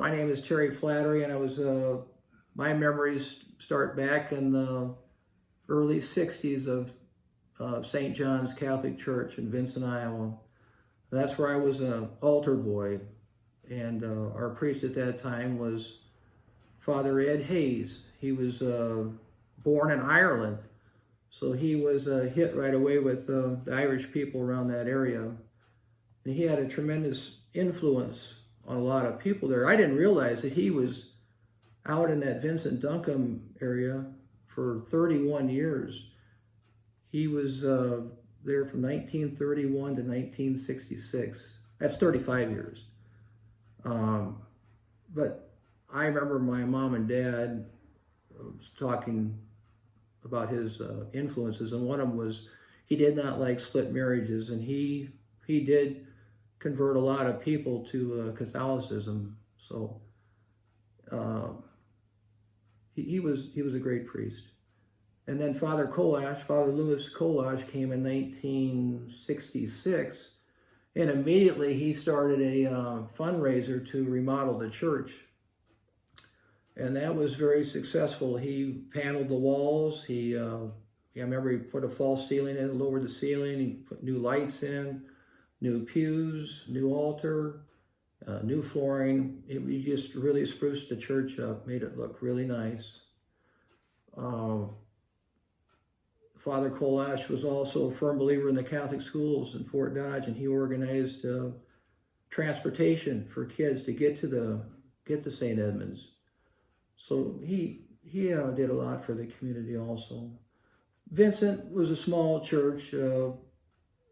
My name is Terry Flattery, and my memories start back in the early 60s of St. John's Catholic Church in Vincent, Iowa. That's where I was an altar boy, and our priest at that time was Father Ed Hayes. He was born in Ireland, so he was hit right away with the Irish people around that area. And he had a tremendous influence on a lot of people there. I didn't realize that he was out in that Vincent Duncombe area for 31 years. He was there from 1931 to 1966. That's 35 years. But I remember my mom and dad was talking about his influences, and one of them was he did not like split marriages, and he did convert a lot of people to Catholicism. So he was a great priest. And then Father Louis Kolash came in 1966, and immediately he started a fundraiser to remodel the church. And that was very successful. He paneled the walls. I remember he put a false ceiling in, lowered the ceiling, he put new lights in, new pews, new altar, new flooring. He just really spruced the church up, made it look really nice. Father Kolash was also a firm believer in the Catholic schools in Fort Dodge, and he organized transportation for kids to get to St. Edmunds. So he did a lot for the community also. Vincent was a small church,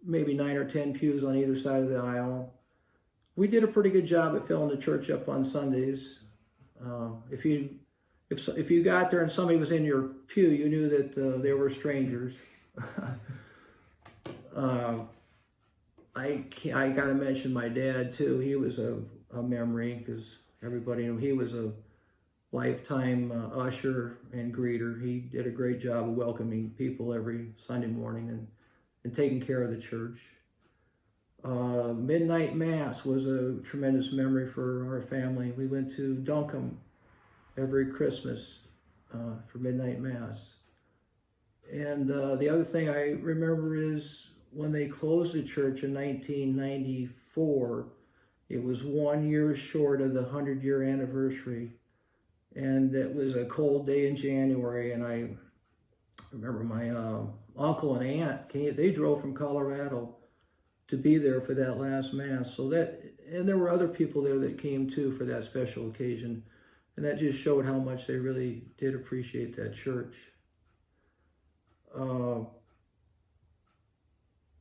maybe 9 or 10 pews on either side of the aisle. We did a pretty good job at filling the church up on Sundays. If you got there and somebody was in your pew, you knew that they were strangers. I got to mention my dad too. He was a memory, because everybody knew he was a lifetime usher and greeter. He did a great job of welcoming people every Sunday morning and taking care of the church. Midnight Mass was a tremendous memory for our family. We went to Duncombe every Christmas for Midnight Mass. And the other thing I remember is when they closed the church in 1994, it was 1 year short of the 100-year anniversary. And it was a cold day in January, and I remember my uncle and aunt they drove from Colorado to be there for that last Mass. And there were other people there that came too for that special occasion. And that just showed how much they really did appreciate that church. And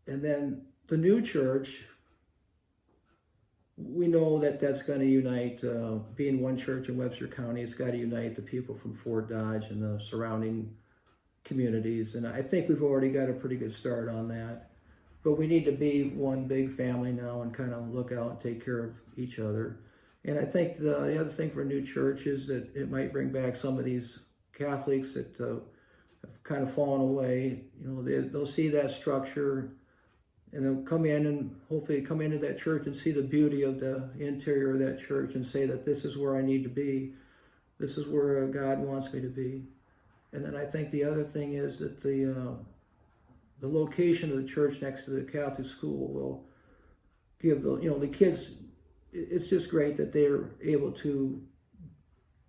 then the new church, we know that that's going to unite, being one church in Webster County, it's got to unite the people from Fort Dodge and the surrounding communities. And I think we've already got a pretty good start on that. But we need to be one big family now and kind of look out and take care of each other. And I think the other thing for a new church is that it might bring back some of these Catholics that have kind of fallen away. You know, they'll see that structure, and they'll come in and hopefully come into that church and see the beauty of the interior of that church and say that this is where I need to be. This is where God wants me to be. And then I think the other thing is that the location of the church next to the Catholic school will give the kids, it's just great that they're able to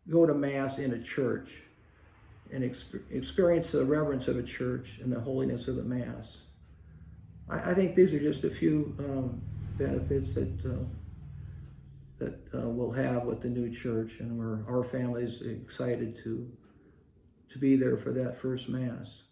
go to Mass in a church and experience the reverence of a church and the holiness of the Mass. I think these are just a few benefits that we'll have with the new church, and our family is excited to be there for that first Mass.